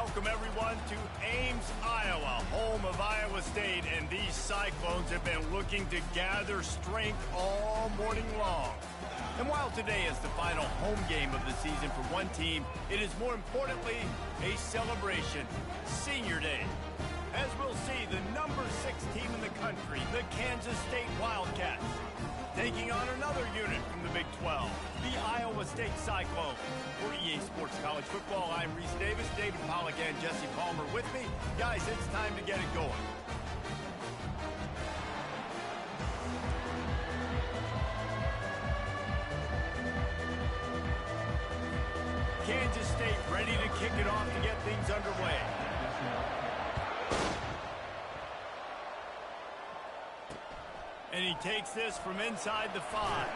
Welcome, everyone, to Ames, Iowa, home of Iowa State, and these Cyclones have been looking to gather strength all morning long. And while today is the final home game of the season for one team, it is more importantly a celebration, Senior Day. As we'll see, the number 6 team in the country, the Kansas State Wildcats, taking on another unit from the Big 12, the Iowa State Cyclones. For EA Sports College Football, I'm Reese Davis, David Pollack, and Jesse Palmer with me. Guys, it's time to get it going. Kansas State ready to kick it off to get things underway. And he takes this from inside the 5.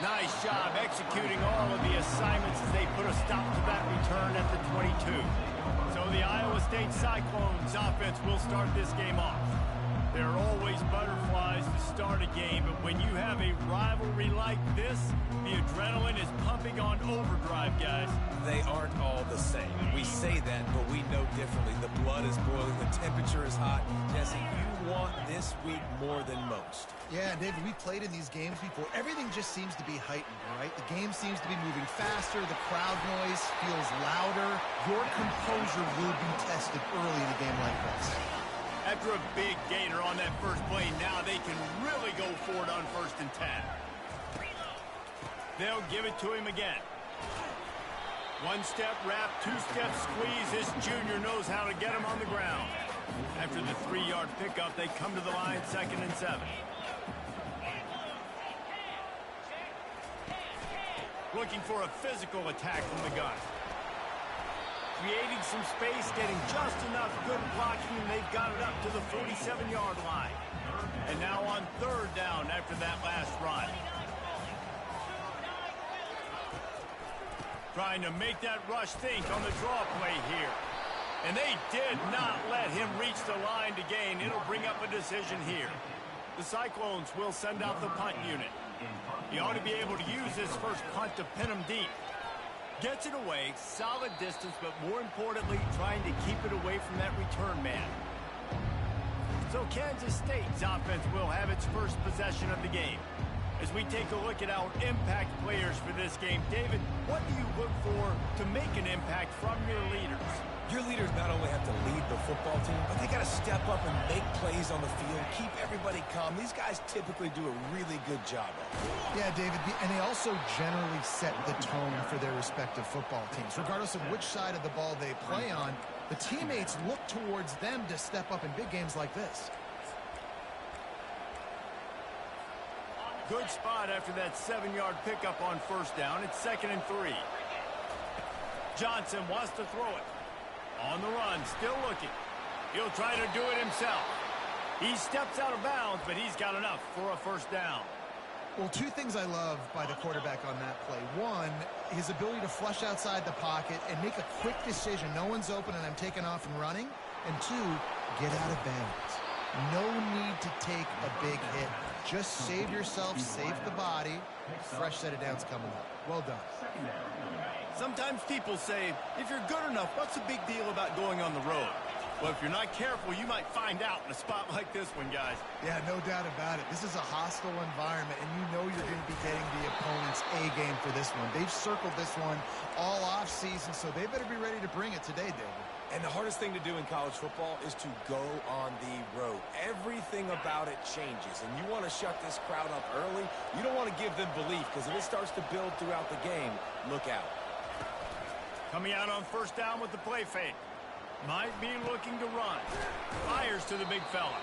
Nice job executing all of the assignments as they put a stop to that return at the 22. So the Iowa State Cyclones offense will start this game off. There are always butterflies to start a game, but when you have a rivalry like this, the adrenaline is pumping on overdrive, guys. They aren't all the same. We say that, but we know differently. The blood is boiling, the temperature is hot. Jesse, you want this week more than most. Yeah, David, we played in these games before. Everything just seems to be heightened, right? The game seems to be moving faster. The crowd noise feels louder. Your composure will be tested early in a game like this. After a big gainer on that first play, now they can really go for it on 1st and 10. They'll give it to him again. One-step wrap, two-step squeeze. This junior knows how to get him on the ground. After the 3-yard pickup, they come to the line 2nd and 7. Looking for a physical attack from the gun. Creating some space, getting just enough good blocking, and they've got it up to the 47-yard line. And now on 3rd down after that last run. Trying to make that rush think on the draw play here. And they did not let him reach the line to gain. It'll bring up a decision here. The Cyclones will send out the punt unit. He ought to be able to use this first punt to pin him deep. Gets it away, solid distance, but more importantly, trying to keep it away from that return man. So Kansas State's offense will have its first possession of the game. As we take a look at our impact players for this game, David, what do you look for to make an impact from your leaders? Your leaders not only have to lead the football team, but they got to step up and make plays on the field, keep everybody calm. These guys typically do a really good job of it. Yeah, David, and they also generally set the tone for their respective football teams. Regardless of which side of the ball they play on, the teammates look towards them to step up in big games like this. Good spot after that 7-yard pickup on 1st down. It's 2nd and 3. Johnson wants to throw it. On the run, still looking. He'll try to do it himself. He steps out of bounds, but he's got enough for a 1st down. Well, 2 things I love by the quarterback on that play. 1, his ability to flush outside the pocket and make a quick decision. No one's open and I'm taking off and running. And 2, get out of bounds. No need to take a big hit. Just save yourself, save the body. Fresh set of downs coming up. Well done. Sometimes people say, if you're good enough, what's the big deal about going on the road? Well, if you're not careful, you might find out in a spot like this one, guys. Yeah, no doubt about it. This is a hostile environment, and you know you're going to be getting the opponent's A game for this one. They've circled this one all offseason, so they better be ready to bring it today, David. And the hardest thing to do in college football is to go on the road. Everything about it changes, and you want to shut this crowd up early. You don't want to give them belief, because if it starts to build throughout the game, look out. Coming out on 1st down with the play fake. Might be looking to run. Fires to the big fella.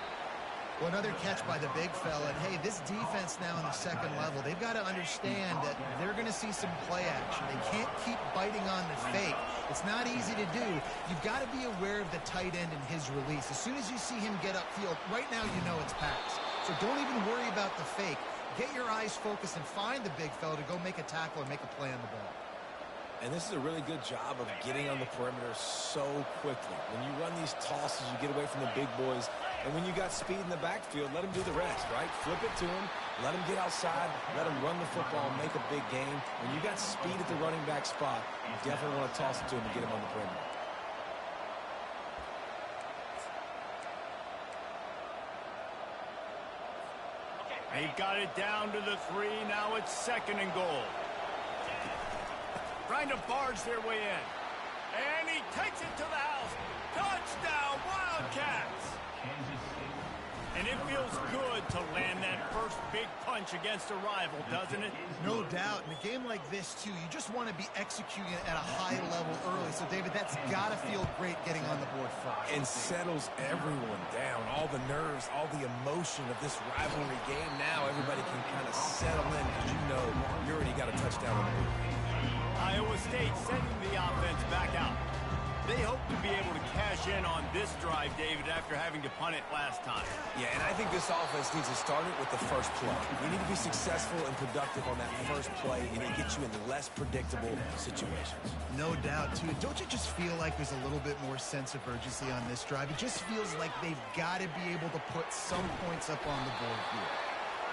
Well, another catch by the big fella. And, hey, this defense now in the 2nd level, they've got to understand that they're going to see some play action. They can't keep biting on the fake. It's not easy to do. You've got to be aware of the tight end and his release. As soon as you see him get upfield, right now you know it's pass. So don't even worry about the fake. Get your eyes focused and find the big fella to go make a tackle or make a play on the ball. And this is a really good job of getting on the perimeter so quickly. When you run these tosses, you get away from the big boys. And when you got speed in the backfield, let him do the rest, right? Flip it to him, let him get outside, let him run the football, make a big game. When you got speed at the running back spot, you definitely want to toss it to him and get him on the perimeter. They've got it down to the 3. Now it's 2nd and goal. Trying to barge their way in. And he takes it to the house. Touchdown, Wildcats! And it feels good to land that first big punch against a rival, doesn't it? No doubt. In a game like this, too, you just want to be executing it at a high level early. So, David, that's got to feel great getting on the board first. And settles everyone down. All the nerves, all the emotion of this rivalry game. Now everybody can kind of settle in because you know you already got a touchdown on the board. Iowa State sending the offense back out. They hope to be able to cash in on this drive, David, after having to punt it last time. Yeah, and I think this offense needs to start it with the first play. You need to be successful and productive on that first play, and it gets you in less predictable situations. No doubt, too. Don't you just feel like there's a little bit more sense of urgency on this drive? It just feels like they've got to be able to put some points up on the board here.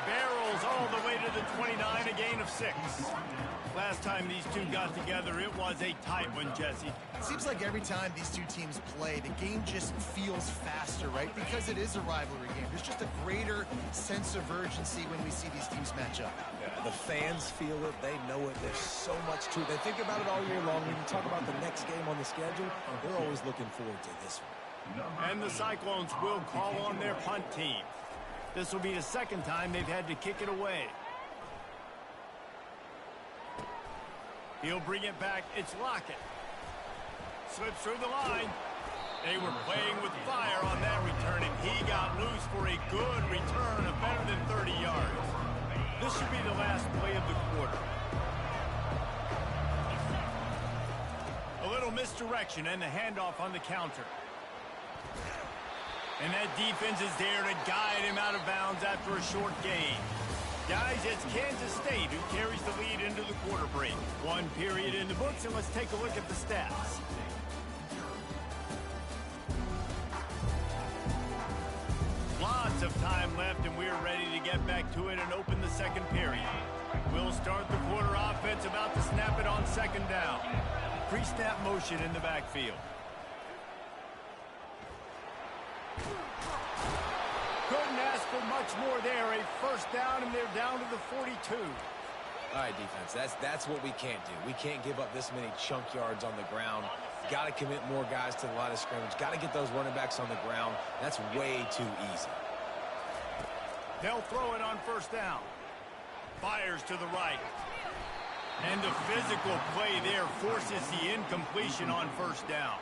Barrels all the way to the 29, a gain of 6. Last time these two got together, it was a tight one, Jesse. It seems like every time these two teams play, the game just feels faster, right? Because it is a rivalry game. There's just a greater sense of urgency when we see these teams match up. Yeah, the fans feel it. They know it. There's so much to it. They think about it all year long. When you talk about the next game on the schedule, they're always looking forward to this one. And the Cyclones will call on their punt team. This will be the 2nd time they've had to kick it away. He'll bring it back. It's Lockett. Slips through the line. They were playing with fire on that return, and he got loose for a good return of better than 30 yards. This should be the last play of the quarter. A little misdirection and the handoff on the counter. And that defense is there to guide him out of bounds after a short gain. Guys, it's Kansas State who carries the lead into the quarter break. 1 period in the books, and let's take a look at the stats. Lots of time left, and we're ready to get back to it and open the 2nd period. We'll start the quarter offense, about to snap it on 2nd down. Pre-snap motion in the backfield. Couldn't ask for much more there. A 1st down, and they're down to the 42. All right, defense, that's what we can't do. We can't give up this many chunk yards on the ground. Got to commit more guys to the line of scrimmage. Got to get those running backs on the ground. That's way too easy. They'll throw it on 1st down. Fires to the right. And the physical play there forces the incompletion on 1st down.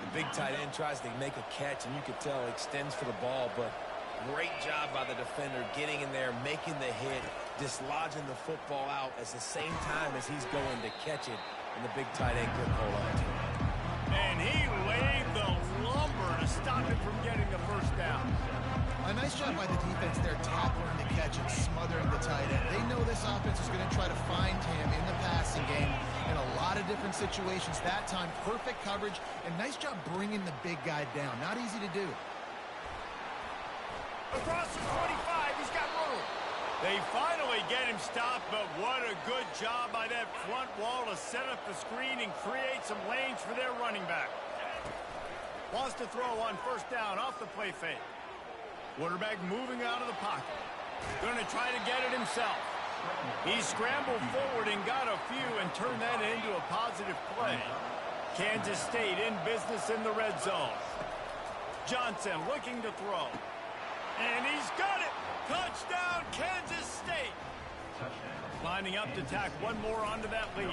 The big tight end tries to make a catch, and you could tell extends for the ball, but great job by the defender getting in there, making the hit, dislodging the football out at the same time as he's going to catch it, and the big tight end couldn't hold on to it. And he laid the lumber to stop him from getting the 1st down. A nice job by the defense there, tackling the catch and smothering the tight end. They know this offense is going to try to find him in the passing game in a lot of different situations. That time, perfect coverage, and nice job bringing the big guy down. Not easy to do. Across the 25, he's got room. They finally get him stopped, but what a good job by that front wall to set up the screen and create some lanes for their running back. Wants to throw on 1st down off the play fake. Quarterback moving out of the pocket. Going to try to get it himself. He scrambled forward and got a few and turned that into a positive play. Kansas State in business in the red zone. Johnson looking to throw. And he's got it! Touchdown, Kansas State! Lining up to tack one more onto that lead.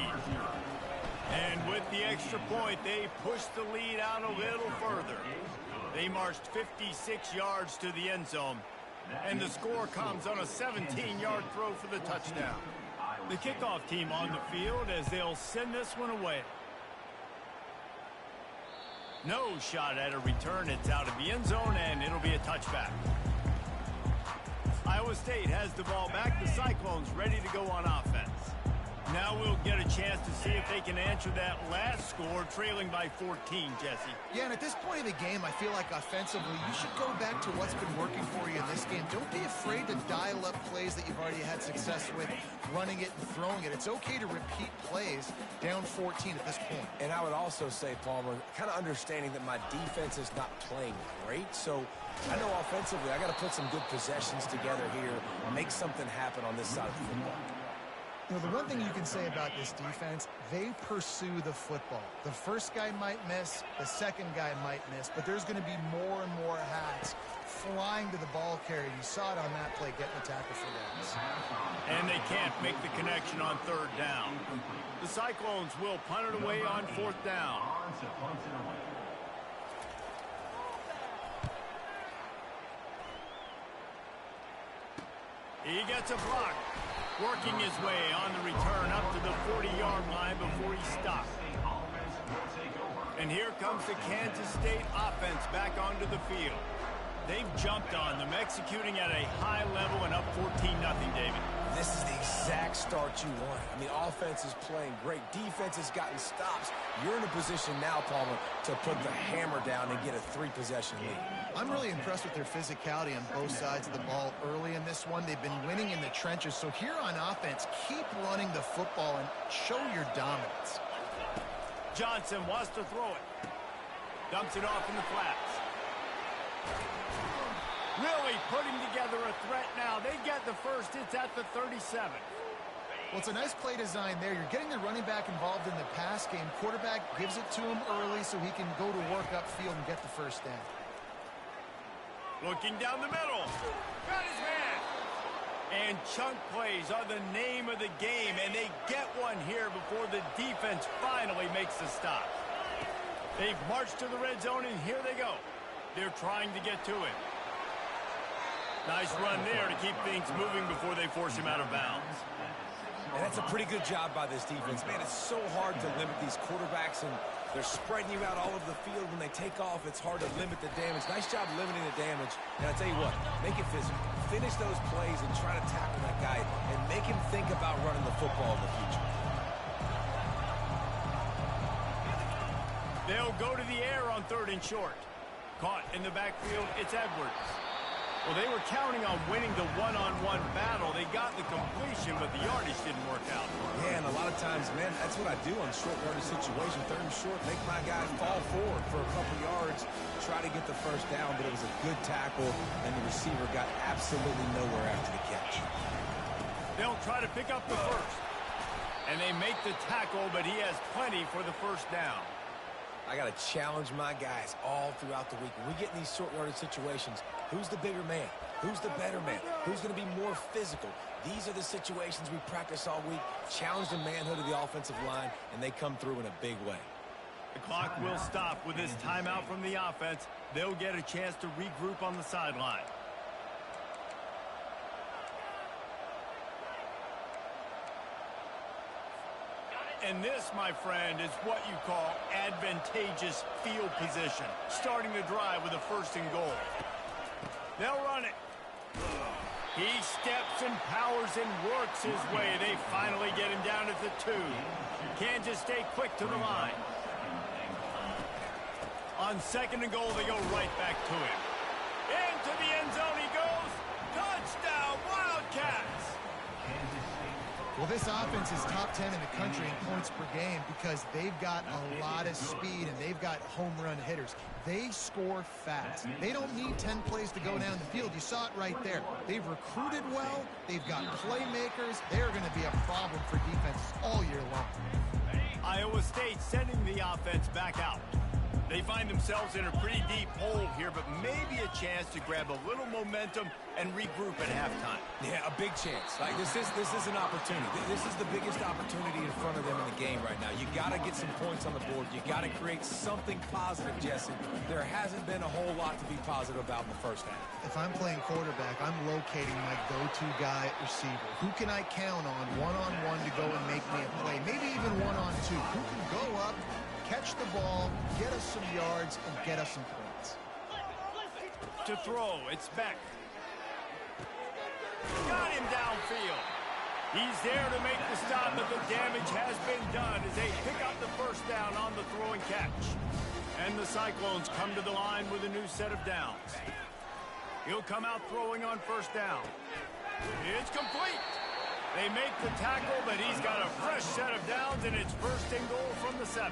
And with the extra point, they push the lead out a little further. They marched 56 yards to the end zone, and the score comes on a 17-yard throw for the touchdown. The kickoff team on the field as they'll send this one away. No shot at a return. It's out of the end zone, and it'll be a touchback. Iowa State has the ball back. The Cyclones ready to go on offense. Now we'll get a chance to see if they can answer that last score, trailing by 14, Jesse. Yeah, and at this point of the game, I feel like offensively, you should go back to what's been working for you in this game. Don't be afraid to dial up plays that you've already had success with, running it and throwing it. It's okay to repeat plays. plays, down 14 at this point. And I would also say, Palmer, kind of understanding that my defense is not playing great, so I know offensively I got to put some good possessions together here, make something happen on this side of the football. You know, the one thing you can say about this defense, they pursue the football. The first guy might miss, the second guy might miss, but there's going to be more and more hats flying to the ball carrier. You saw it on that play, getting a tackle for loss. And they can't make the connection on third down. The Cyclones will punt it away on fourth down. He gets a block. Working his way on the return up to the 40-yard line before he stopped. And here comes the Kansas State offense back onto the field. They've jumped on them, executing at a high level and up 14-0, David. This is the exact start you want. I mean, offense is playing great. Defense has gotten stops. You're in a position now, Palmer, to put the hammer down and get a 3-possession lead. I'm really impressed with their physicality on both sides of the ball early in this one. They've been winning in the trenches. So here on offense, keep running the football and show your dominance. Johnson wants to throw it. Dumps it off in the flats. Really putting together a threat now. They get the first. It's at the 37. Well, it's a nice play design there. You're getting the running back involved in the pass game. Quarterback gives it to him early so he can go to work upfield and get the first down. Looking down the middle. Got his man. And chunk plays are the name of the game, and they get one here before the defense finally makes the stop. They've marched to the red zone, and here they go. They're trying to get to it. Nice run there to keep things moving before they force him out of bounds. And that's a pretty good job by this defense. Man, it's so hard to limit these quarterbacks, and they're spreading you out all over the field. When they take off, it's hard to limit the damage. Nice job limiting the damage. And I'll tell you what, make it physical. Finish those plays and try to tackle that guy and make him think about running the football in the future. They'll go to the air on 3rd and short. Caught in the backfield, it's Edwards. Well, they were counting on winning the one-on-one battle. They got the completion, but the yardage didn't work out. Yeah, and a lot of times, man, that's what I do on short yardage situation. 3rd and short, make my guy fall forward for a couple yards, try to get the first down, but it was a good tackle, and the receiver got absolutely nowhere after the catch. They'll try to pick up the first. And they make the tackle, but he has plenty for the first down. I got to challenge my guys all throughout the week. When we get in these short yardage situations, who's the bigger man? Who's the better man? Who's going to be more physical? These are the situations we practice all week. Challenge the manhood of the offensive line, and they come through in a big way. The clock will stop with this timeout from the offense. They'll get a chance to regroup on the sideline. And this, my friend, is what you call advantageous field position. Starting the drive with a 1st and goal. They'll run it. He steps and powers and works his way. They finally get him down at the 2. Kansas State quick to the line. On 2nd and goal, they go right back to him. Into the end zone he goes. Touchdown, Wildcats! Well, this offense is top 10 in the country in points per game because they've got a lot of speed and they've got home run hitters. They score fast. They don't need 10 plays to go down the field. You saw it right there. They've recruited well. They've got playmakers. They're going to be a problem for defenses all year long. Iowa State sending the offense back out. They find themselves in a pretty deep hole here, but maybe a chance to grab a little momentum and regroup at halftime. Yeah, a big chance. Like this is an opportunity. This is the biggest opportunity in front of them in the game right now. You got to get some points on the board. You got to create something positive, Jesse. There hasn't been a whole lot to be positive about in the first half. If I'm playing quarterback, I'm locating my go-to guy at receiver. Who can I count on one-on-one to go and make me a play? Maybe even one-on-two. Who can go up, catch the ball, get us some yards, and get us some points. To throw, it's Beck. Got him downfield. He's there to make the stop, but the damage has been done as they pick up the first down on the throw and catch. And the Cyclones come to the line with a new set of downs. He'll come out throwing on 1st down. It's complete. They make the tackle, but he's got a fresh set of downs, and it's first and goal from the 7.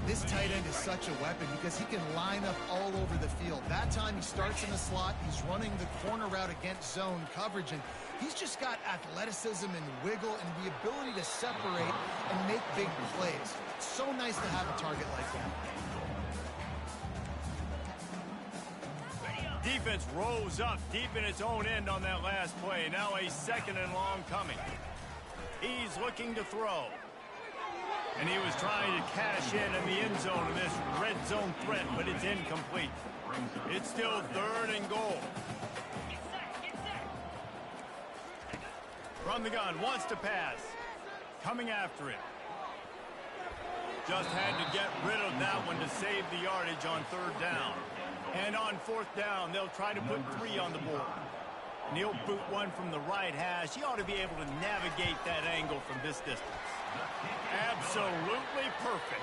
This tight end is such a weapon because he can line up all over the field. That time he starts in the slot, he's running the corner route against zone coverage, and he's just got athleticism and wiggle and the ability to separate and make big plays. It's so nice to have a target like that. Defense rose up deep in its own end on that last play. Now a 2nd and long coming. He's looking to throw. And he was trying to cash in the end zone of this red zone threat, but it's incomplete. It's still 3rd and goal. From the gun, wants to pass. Coming after it. Just had to get rid of that one to save the yardage on 3rd down. And on 4th down, they'll try to put 3 on the board. And he'll boot one from the right hash. He ought to be able to navigate that angle from this distance. Absolutely perfect.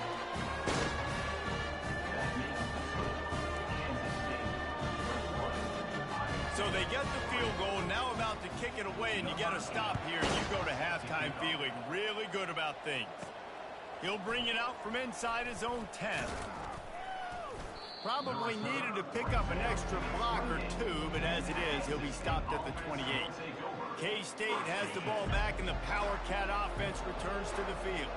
So they get the field goal, now about to kick it away, and you get a stop here, and you go to halftime feeling really good about things. He'll bring it out from inside his own 10. Probably needed to pick up an extra block or 2, but as it is, he'll be stopped at the 28. K-State has the ball back, and the Power Cat offense returns to the field.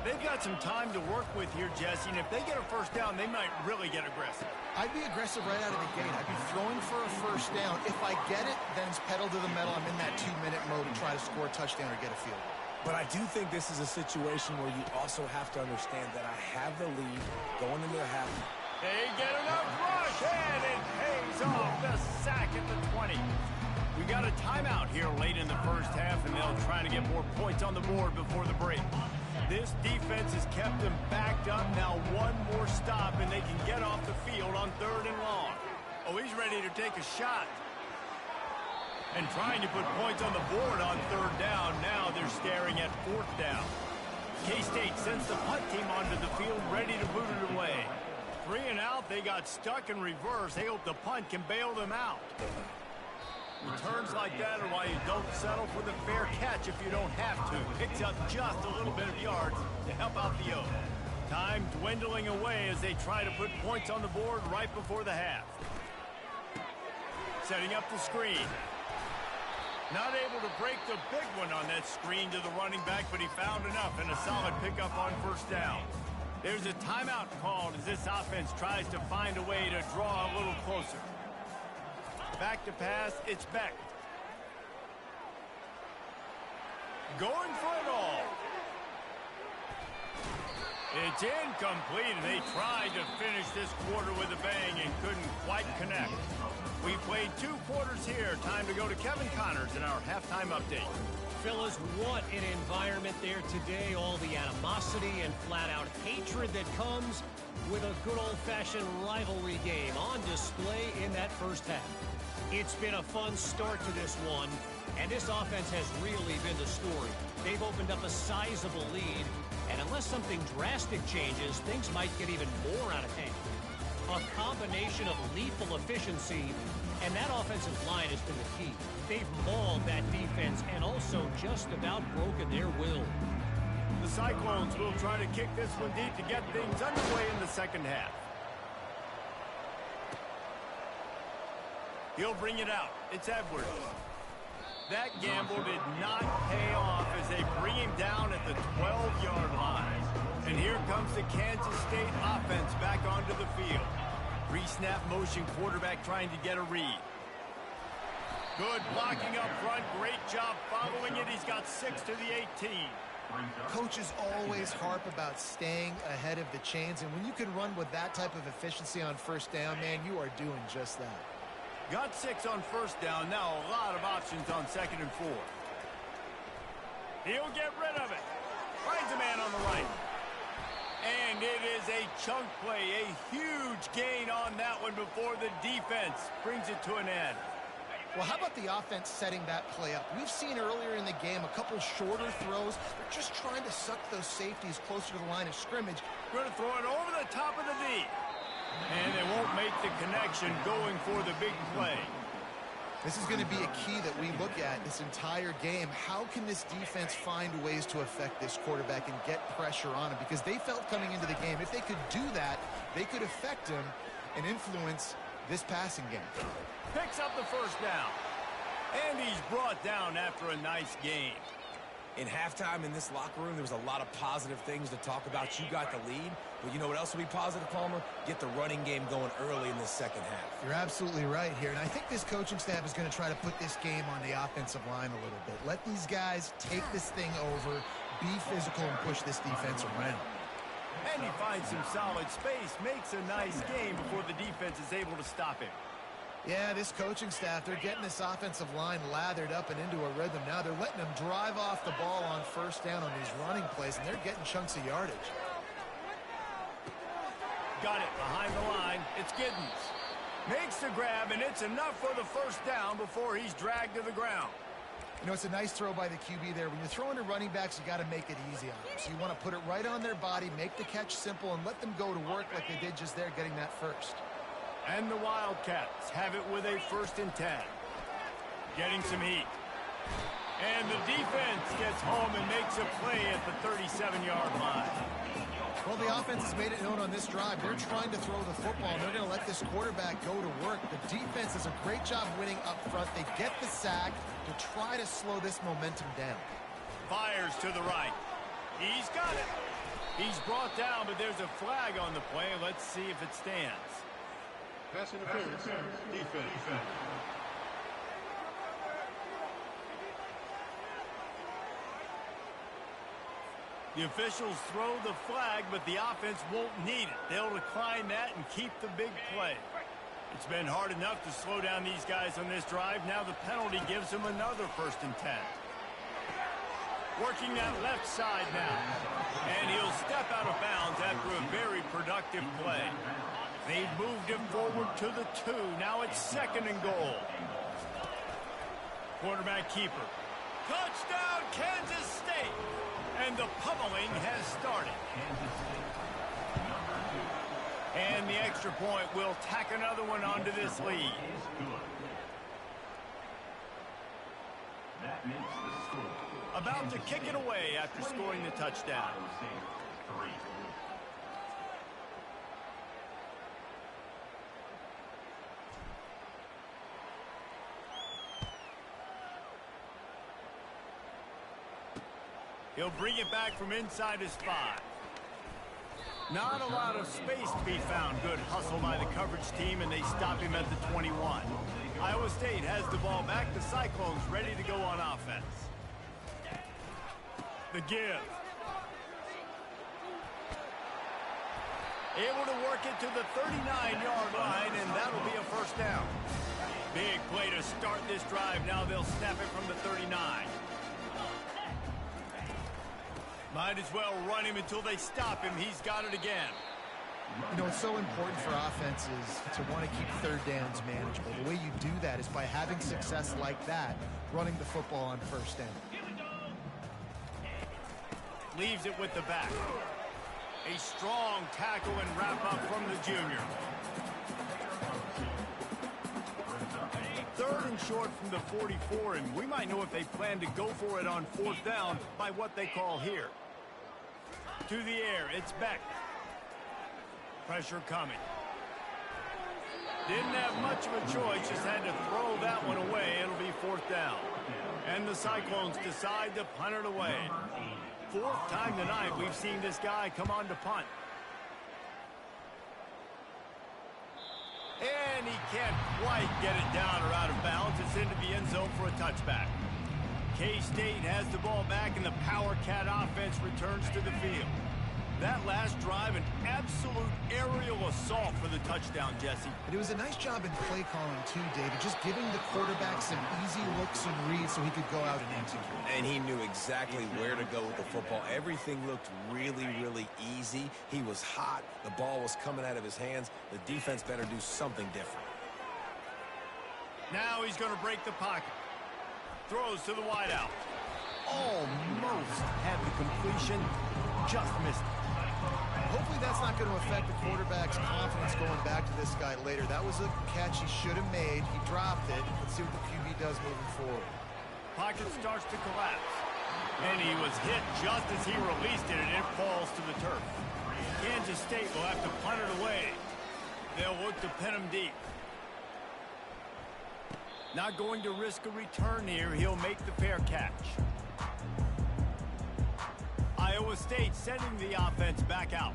They've got some time to work with here, Jesse, and if they get a 1st down, they might really get aggressive. I'd be aggressive right out of the gate. I'd be throwing for a 1st down. If I get it, then it's pedal to the metal. I'm in that 2-minute mode to try to score a touchdown or get a field goal. But I do think this is a situation where you also have to understand that I have the lead going into the half. They get enough rush, and it pays off the sack at the 20. We got a timeout here late in the 1st half, and they'll try to get more points on the board before the break. This defense has kept them backed up. Now one more stop, and they can get off the field on 3rd and long. Oh, he's ready to take a shot. And trying to put points on the board on 3rd down. Now they're staring at 4th down. K-State sends the punt team onto the field, ready to boot it away. 3 and out, they got stuck in reverse. They hope the punt can bail them out. Returns like that are why you don't settle for the fair catch if you don't have to. Picks up just a little bit of yards to help out the O. Time dwindling away as they try to put points on the board right before the half. Setting up the screen. Not able to break the big one on that screen to the running back, but he found enough and a solid pickup on 1st down. There's a timeout called as this offense tries to find a way to draw a little closer. Back to pass, it's Beck. Going for it all. It's incomplete, and they tried to finish this quarter with a bang and couldn't quite connect. We played 2 quarters here. Time to go to Kevin Connors in our halftime update. Fellas, what an environment there today. All the animosity and flat-out hatred that comes with a good old-fashioned rivalry game on display in that 1st half. It's been a fun start to this one, and this offense has really been the story. They've opened up a sizable lead, and unless something drastic changes, things might get even more out of hand. A combination of lethal efficiency, and that offensive line has been the key. They've mauled that defense and also just about broken their will. The Cyclones will try to kick this one deep to get things underway in the 2nd half. He'll bring it out. It's Edwards. That gamble did not pay off as they bring him down at the 12-yard line. And here comes the Kansas State offense back onto the field. Pre-snap motion, quarterback trying to get a read. Good blocking up front. Great job following it. He's got 6 to the 18. Coaches always harp about staying ahead of the chains, and when you can run with that type of efficiency on 1st down, man, you are doing just that. Got 6 on 1st down. Now a lot of options on 2nd and 4. He'll get rid of it. Finds a man on the right. And it is a chunk play, a huge gain on that one before the defense brings it to an end. Well, how about the offense setting that play up? We've seen earlier in the game a couple shorter throws. They're just trying to suck those safeties closer to the line of scrimmage. Going to throw it over the top of the knee. And they won't make the connection going for the big play. This is going to be a key that we look at this entire game. How can this defense find ways to affect this quarterback and get pressure on him? Because they felt coming into the game, if they could do that, they could affect him and influence this passing game. Picks up the first down. And he's brought down after a nice game. In halftime in this locker room, there was a lot of positive things to talk about. You got the lead, but you know what else will be positive, Palmer? Get the running game going early in the second half. You're absolutely right here, and I think this coaching staff is going to try to put this game on the offensive line a little bit. Let these guys take this thing over, be physical, and push this defense around. And he finds some solid space, makes a nice game before the defense is able to stop him. Yeah, this coaching staff, they're getting this offensive line lathered up and into a rhythm. Now they're letting them drive off the ball on first down on these running plays, and they're getting chunks of yardage. Got it behind the line. It's Giddens. Makes the grab, and it's enough for the first down before he's dragged to the ground. You know, it's a nice throw by the QB there. When you're throwing to running backs, you got to make it easy on them. So you want to put it right on their body, make the catch simple, and let them go to work like they did just there, getting that first. And the Wildcats have it with a 1st and 10. Getting some heat. And the defense gets home and makes a play at the 37-yard line. Well, the offense has made it known on this drive. They're trying to throw the football, and they're going to let this quarterback go to work. The defense does a great job winning up front. They get the sack to try to slow this momentum down. Fires to the right. He's got it. He's brought down, but there's a flag on the play. Let's see if it stands. Pass interference. Defense. The officials throw the flag, but the offense won't need it. They'll decline that and keep the big play. It's been hard enough to slow down these guys on this drive. Now the penalty gives them another 1st and 10. Working that left side now. And he'll step out of bounds after a very productive play. They've moved him forward to the 2. Now it's 2nd and goal. Quarterback keeper. Touchdown, Kansas State. And the pummeling has started. And the extra point will tack another one onto this lead. About to kick it away after scoring the touchdown. He'll bring it back from inside his 5. Not a lot of space to be found. Good hustle by the coverage team, and they stop him at the 21. Iowa State has the ball back. The Cyclones ready to go on offense. The give. Able to work it to the 39-yard line, and that'll be a 1st down. Big play to start this drive. Now they'll snap it from the 39. Might as well run him until they stop him. He's got it again. You know, it's so important for offenses to want to keep 3rd downs manageable. The way you do that is by having success like that, running the football on 1st down. Leaves it with the back. A strong tackle and wrap up from the junior. 3rd and short from the 44, and we might know if they plan to go for it on 4th down by what they call here. To the air, it's Beck. Pressure coming. Didn't have much of a choice, just had to throw that one away. It'll be 4th down. And the Cyclones decide to punt it away. 4th time tonight we've seen this guy come on to punt. And he can't quite get it down or out of bounds. It's into the end zone for a touchback. K-State has the ball back, and the Power Cat offense returns to the field. That last drive, an absolute aerial assault for the touchdown, Jesse. But it was a nice job in play calling too, David, just giving the quarterback some easy looks and reads so he could go out and execute. And he knew exactly where to go with the football. Everything looked really, really easy. He was hot. The ball was coming out of his hands. The defense better do something different. Now he's going to break the pocket. Throws to the wideout. Almost had the completion. Just missed it. Hopefully that's not going to affect the quarterback's confidence going back to this guy later. That was a catch he should have made. He dropped it. Let's see what the QB does moving forward. Pocket starts to collapse. And he was hit just as he released it, and it falls to the turf. Kansas State will have to punt it away. They'll look to pin him deep. Not going to risk a return here. He'll make the fair catch. Iowa State sending the offense back out.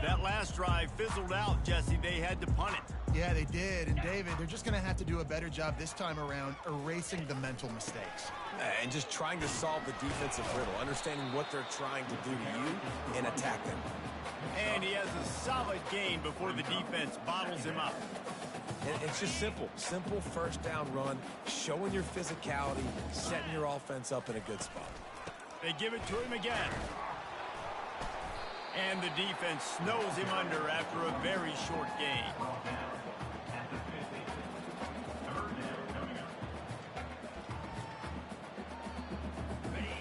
That last drive fizzled out, Jesse. They had to punt it. Yeah, they did. And, David, they're just going to have to do a better job this time around erasing the mental mistakes. And just trying to solve the defensive riddle, understanding what they're trying to do to you and attack them. And he has a solid gain before the defense bottles him up. And it's just simple. Simple first down run, showing your physicality, setting your offense up in a good spot. They give it to him again. And the defense snows him under after a very short gain.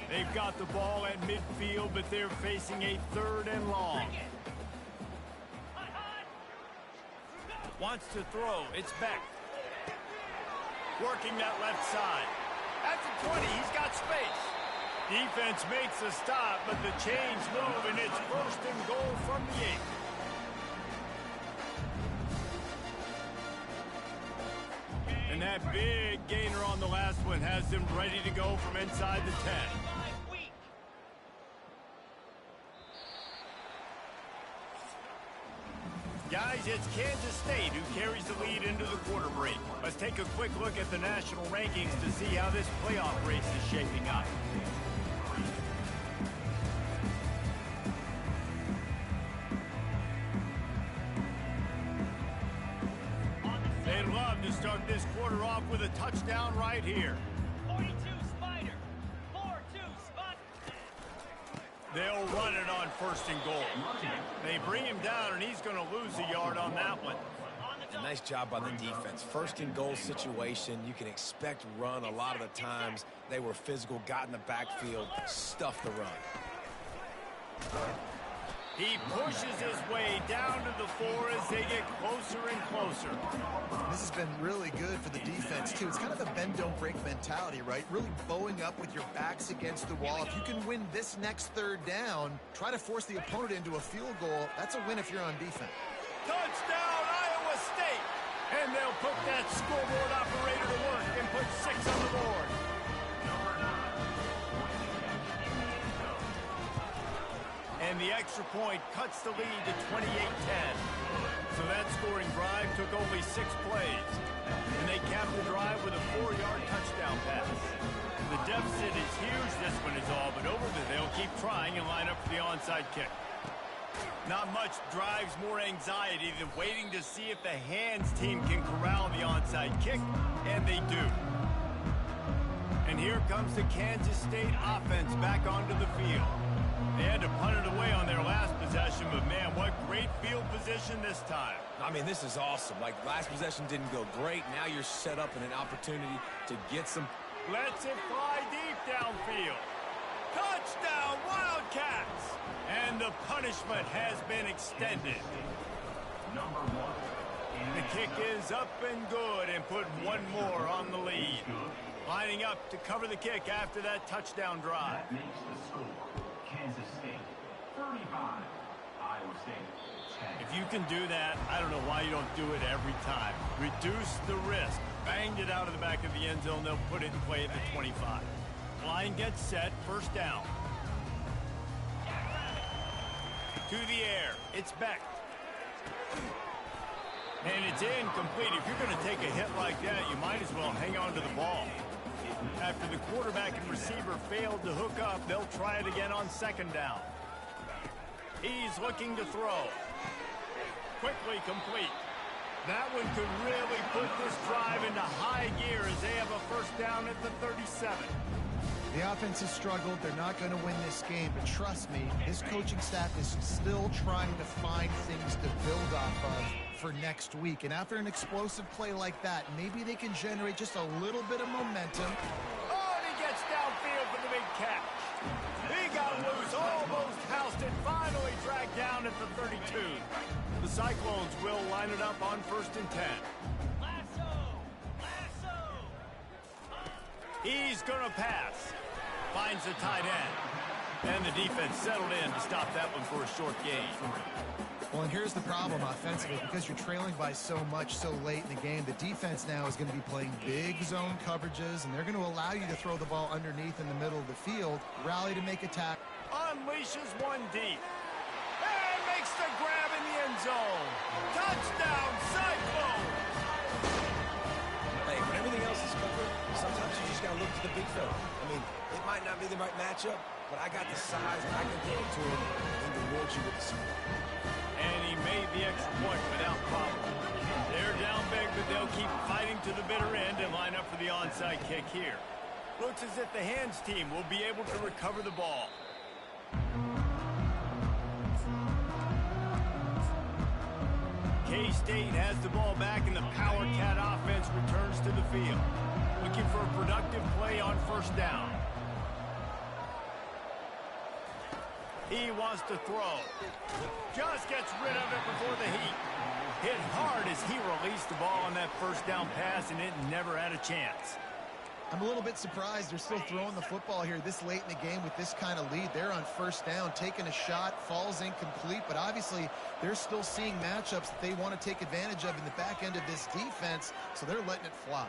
They've got the ball at midfield, but they're facing a 3rd and long. Wants to throw. It's Beck. Working that left side. At the 20, he's got space. Defense makes a stop, but the chains move, and it's 1st and goal from the 8. And that big gainer on the last one has them ready to go from inside the 10. Guys, it's Kansas State who carries the lead into the quarter break. Let's take a quick look at the national rankings to see how this playoff race is shaping up. They'd love to start this quarter off with a touchdown right here. 42 Spider. 4-2 Spot. They'll run it on 1st and goal. They bring him down, and he's going to lose a yard on that one. A nice job by the defense. 1st and goal situation, you can expect run a lot of the times. They were physical, got in the backfield, stuffed the run. He pushes his way down to the 4 as they get closer and closer. This has been really good for the defense, too. It's kind of a bend-don't-break mentality, right? Really bowing up with your backs against the wall. If you can win this next 3rd down, try to force the opponent into a field goal. That's a win if you're on defense. Touchdown, Iowa State! And they'll put that scoreboard operator to work and put 6 on the board. And the extra point cuts the lead to 28-10. So that scoring drive took only 6 plays. And they capped the drive with a 4-yard touchdown pass. The deficit is huge, this one is all but over, but they'll keep trying and line up for the onside kick. Not much drives more anxiety than waiting to see if the hands team can corral the onside kick, and they do. And here comes the Kansas State offense back onto the field. They had to punt it away on their last possession, but man, what great field position this time. I mean, this is awesome. Like, last possession didn't go great. Now you're set up in an opportunity to get some. Lets it fly deep downfield. Touchdown, Wildcats! And the punishment has been extended. The kick is up and good and put one more on the lead. Lining up to cover the kick after that touchdown drive. That makes the score. Kansas State 35, Iowa State 10. If you can do that, I don't know why you don't do it every time. Reduce the risk. Banged it out of the back of the end zone. They'll put it in play at the 25. Line gets set. 1st down. To the air. It's Beck. And it's incomplete. If you're going to take a hit like that, you might as well hang on to the ball. After the quarterback and receiver failed to hook up, they'll try it again on 2nd down. He's looking to throw. Quickly complete. That one could really put this drive into high gear as they have a 1st down at the 37. The offense has struggled. They're not going to win this game, but trust me, this coaching staff is still trying to find things to build off of for next week. And after an explosive play like that, maybe they can generate just a little bit of momentum. Oh, and he gets downfield for the big catch. He got loose, almost housed it, finally dragged down at the 32. The Cyclones will line it up on 1st and 10. Lasso! Lasso! He's going to pass. Finds the tight end. And the defense settled in to stop that one for a short gain. Well, and here's the problem offensively. Because you're trailing by so much so late in the game, the defense now is going to be playing big zone coverages, and they're going to allow you to throw the ball underneath in the middle of the field, rally to make a tackle. Unleashes one deep. And makes the grab in the end zone. Touchdown, Cyclone! Hey, when everything else is covered, sometimes you just got to look to the big fella. I mean, it might not be the right matchup, but I got the size and I can throw it to him and reward you with the support. And he made the extra point without problem. They're down big, but they'll keep fighting to the bitter end and line up for the onside kick here. Looks as if the hands team will be able to recover the ball. K-State has the ball back, and the Power Cat offense returns to the field. Looking for a productive play on 1st down. He wants to throw. Just gets rid of it before the heat. Hit hard as he released the ball on that 1st down pass, and it never had a chance. I'm a little bit surprised they're still throwing the football here this late in the game with this kind of lead. They're on 1st down, taking a shot, falls incomplete, but obviously they're still seeing matchups that they want to take advantage of in the back end of this defense, so they're letting it fly.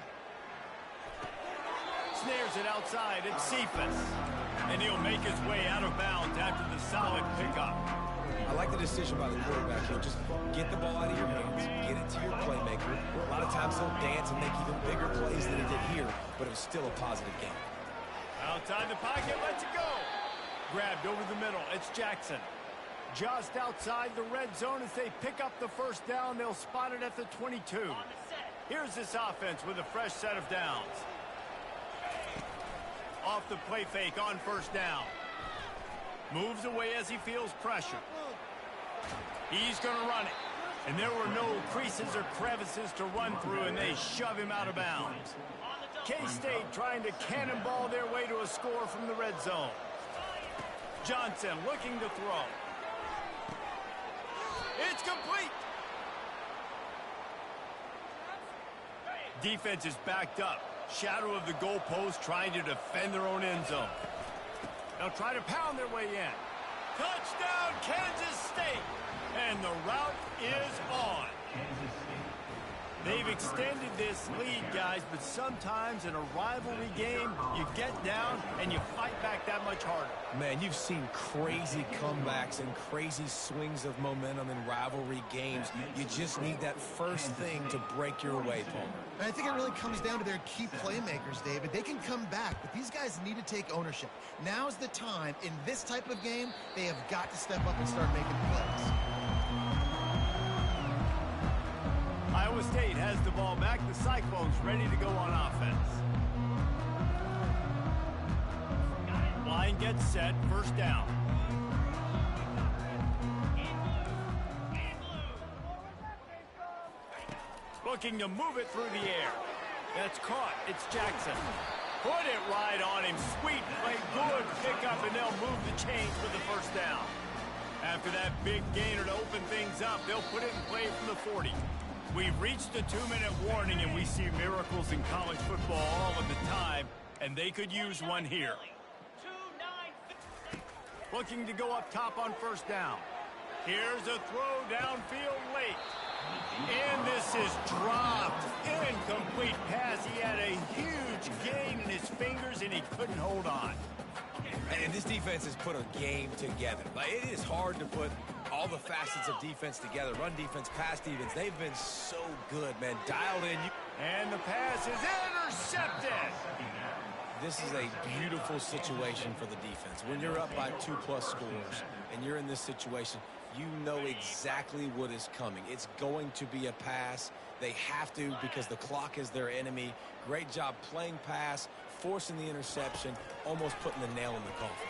Snares it outside. It's Cephas. And he'll make his way out of bounds after the solid pickup. I like the decision by the quarterback here. Just get the ball out of your hands, get it to your playmaker. A lot of times he'll dance and make even bigger plays than he did here, but it was still a positive game. Outside the pocket, lets it go. Grabbed over the middle. It's Jackson. Just outside the red zone as they pick up the 1st down. They'll spot it at the 22. Here's this offense with a fresh set of downs. Off the play fake on 1st down. Moves away as he feels pressure. He's going to run it. And there were no creases or crevices to run through, and they shove him out of bounds. K-State trying to cannonball their way to a score from the red zone. Johnson looking to throw. It's complete. Defense is backed up. Shadow of the goalpost trying to defend their own end zone. They'll try to pound their way in. Touchdown, Kansas State! And the route is on. They've extended this lead, guys, but sometimes in a rivalry game, you get down and you fight back that much harder. Man, you've seen crazy comebacks and crazy swings of momentum in rivalry games. You just need that first thing to break your way, Palmer. And I think it really comes down to their key playmakers, David. They can come back, but these guys need to take ownership. Now's the time. In this type of game, they have got to step up and start making plays. Iowa State has the ball back. The Cyclones ready to go on offense. Line gets set. 1st down. Looking to move it through the air. That's caught. It's Jackson. Put it right on him. Sweet play. Good pickup, and they'll move the chains for the 1st down. After that big gainer to open things up, they'll put it in play from the 40. We've reached the 2-minute warning, and we see miracles in college football all of the time, and they could use one here. Looking to go up top on 1st down. Here's a throw downfield late. And this is dropped. Incomplete pass. He had a huge gain in his fingers, and he couldn't hold on. And this defense has put a game together. Like, it is hard to put all the facets of defense together. Run defense, pass defense. They've been so good, man. Dialed in. And the pass is intercepted. This is a beautiful situation for the defense. When you're up by 2+ scores and you're in this situation, you know exactly what is coming. It's going to be a pass. They have to because the clock is their enemy. Great job playing pass, forcing the interception, almost putting the nail in the coffin.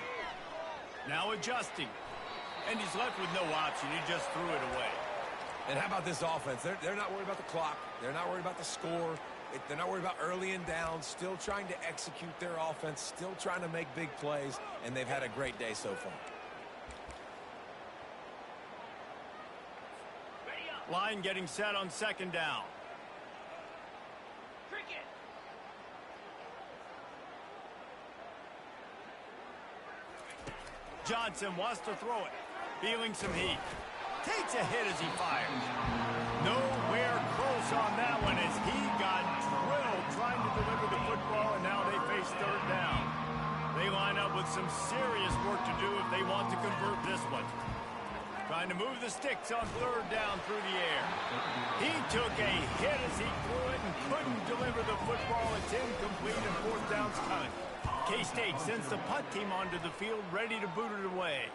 Now adjusting. And he's left with no option. He just threw it away. And how about this offense? They're not worried about the clock. They're not worried about the score. They're not worried about early and down. Still trying to execute their offense. Still trying to make big plays. And they've had a great day so far. Line getting set on second down. Cricket. Johnson wants to throw it. Feeling some heat. Takes a hit as he fires. Nowhere close on that one as he got drilled trying to deliver the football, and now they face third down. They line up with some serious work to do if they want to convert this one. Trying to move the sticks on third down through the air. He took a hit as he threw it and couldn't deliver the football. It's incomplete and fourth down's coming. K-State sends the punt team onto the field ready to boot it away.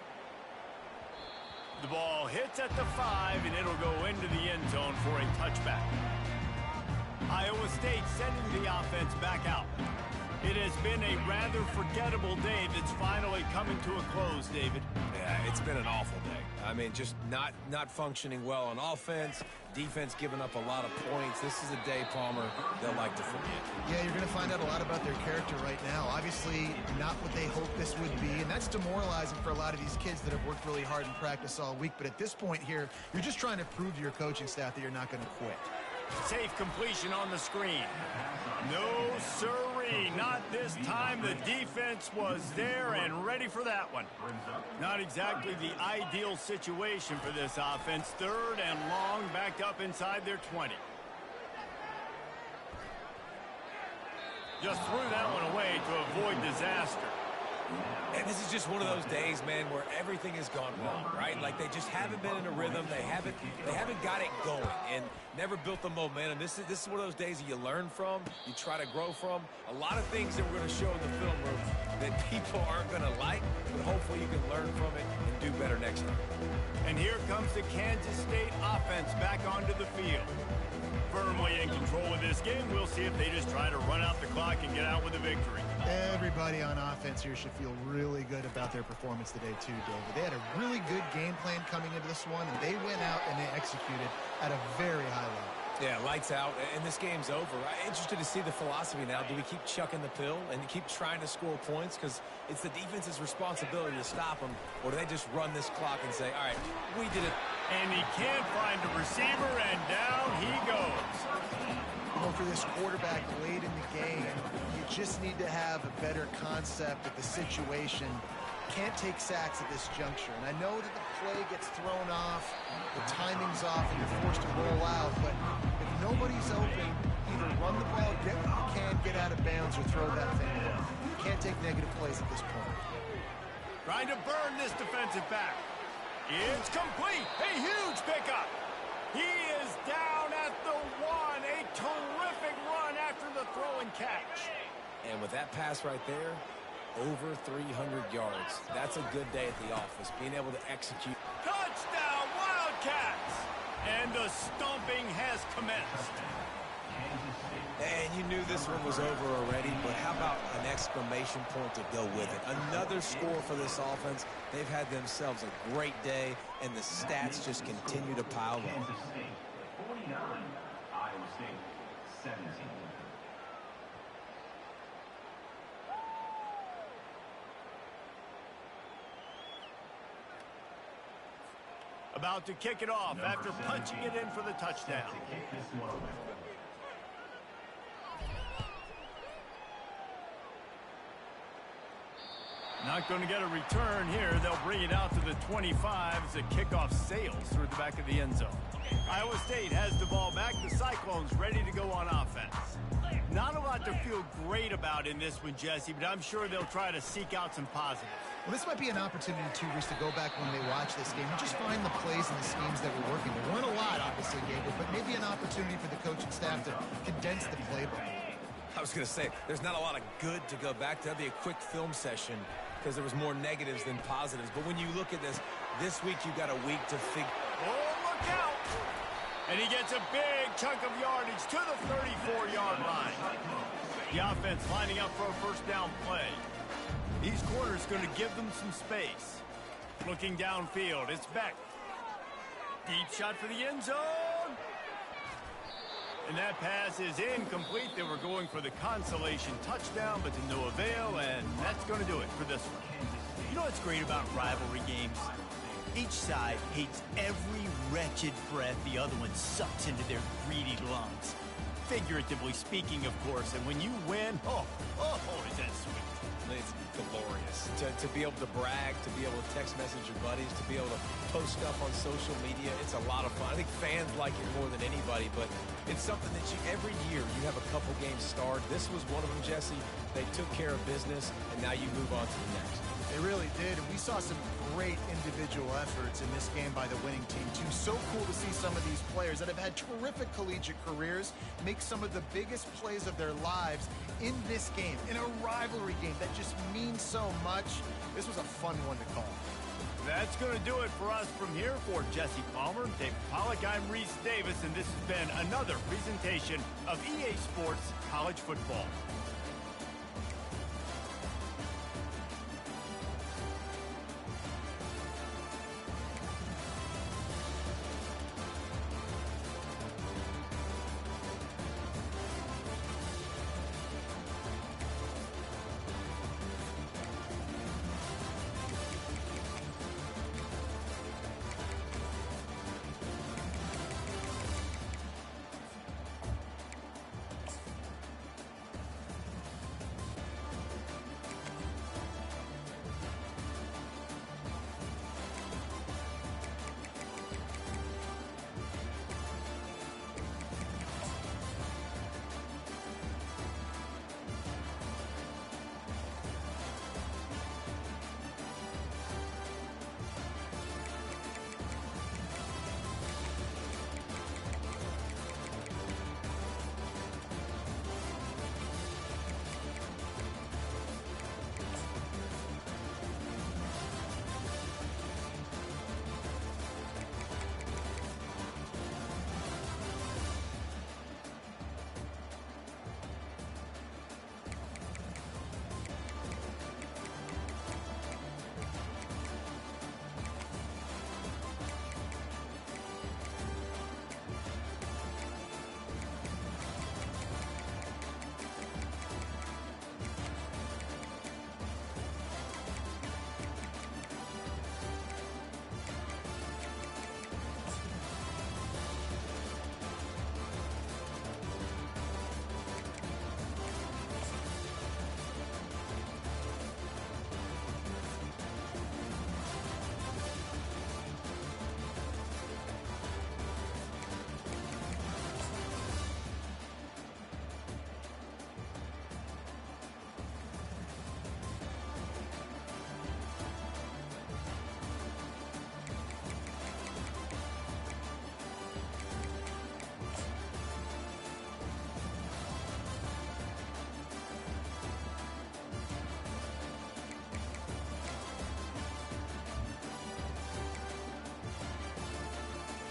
The ball hits at the 5 and it'll go into the end zone for a touchback. Iowa State sending the offense back out. It has been a rather forgettable day that's finally coming to a close, David. Yeah, it's been an awful day. I mean, just not functioning well on offense, defense giving up a lot of points. This is a day, Palmer, they'll like to forget. Yeah, you're going to find out a lot about their character right now. Obviously, not what they hoped this would be, and that's demoralizing for a lot of these kids that have worked really hard in practice all week. But at this point here, you're just trying to prove to your coaching staff that you're not going to quit. Safe completion on the screen. No sirree, not this time. The defense was there and ready for that one. Not exactly the ideal situation for this offense. Third and long, backed up inside their 20. Just threw that one away to avoid disaster. And this is just one of those days, man, where everything has gone wrong, right? Like they just haven't been in a rhythm. They haven't got it going and never built the momentum. This is one of those days that you learn from, you try to grow from. A lot of things that we're going to show in the film room that people aren't going to like, but hopefully you can learn from it and do better next time. And here comes the Kansas State offense back onto the field. Firmly in control of this game. We'll see if they just try to run out the clock and get out with a victory. Everybody on offense here should feel really good about their performance today too, David. They had a really good game plan coming into this one, and they went out and they executed at a very high level. Yeah, lights out, and this game's over. I'm interested to see the philosophy now. Do we keep chucking the pill and keep trying to score points? Because it's the defense's responsibility to stop them. Or do they just run this clock and say, all right, we did it. And he can't find a receiver, and down he goes. You know, for this quarterback late in the game, you just need to have a better concept of the situation. Can't take sacks at this juncture. And I know that the play gets thrown off, the timing's off, and you're forced to roll out. But if nobody's open, either run the ball, get what you can, get out of bounds, or throw that thing away. You can't take negative plays at this point. Trying to burn this defensive back. It's complete. A huge pickup. He is down at the 1. A terrific run after the throw and catch. And with that pass right there, over 300 yards. That's a good day at the office, being able to execute. Touchdown, Wildcats! And the stomping has commenced. And you knew this one was over already, but how about an exclamation point to go with it? Another score for this offense. They've had themselves a great day, and the stats just continue to pile up. Kansas State 49, Iowa State 17. About to kick it off after punching it in for the touchdown. To kick this one away. Not going to get a return here. They'll bring it out to the 25 as the kickoff sails through the back of the end zone. Iowa State has the ball back. The Cyclones ready to go on offense. Not a lot to feel great about in this one, Jesse, but I'm sure they'll try to seek out some positives. Well, this might be an opportunity, too, Reese, to go back when they watch this game and just find the plays and the schemes that were working. There weren't a lot, obviously, Gabriel, but maybe an opportunity for the coaching staff to condense the playbook. I was going to say, there's not a lot of good to go back to. That'd be a quick film session because there was more negatives than positives. But when you look at this week you got a week to figure. Oh, look out! And he gets a big chunk of yardage to the 34-yard line. The offense lining up for a first down play. These corners going to give them some space. Looking downfield, it's Beck. Deep shot for the end zone. And that pass is incomplete. They were going for the consolation touchdown, but to no avail, and that's going to do it for this one. You know what's great about rivalry games? Each side hates every wretched breath the other one sucks into their greedy lungs. Figuratively speaking, of course, and when you win, oh, is that sweet. It's glorious. To be able to brag, to be able to text message your buddies, to be able to post stuff on social media, it's a lot of fun. I think fans like it more than anybody, but it's something that every year you have a couple games starred. This was one of them, Jesse. They took care of business, and now you move on to the next. They really did, and we saw some great individual efforts in this game by the winning team, too. So cool to see some of these players that have had terrific collegiate careers make some of the biggest plays of their lives in this game, in a rivalry game that just means so much. This was a fun one to call. That's going to do it for us from here. For Jesse Palmer, Dave Pollack, I'm Reese Davis, and this has been another presentation of EA Sports College Football.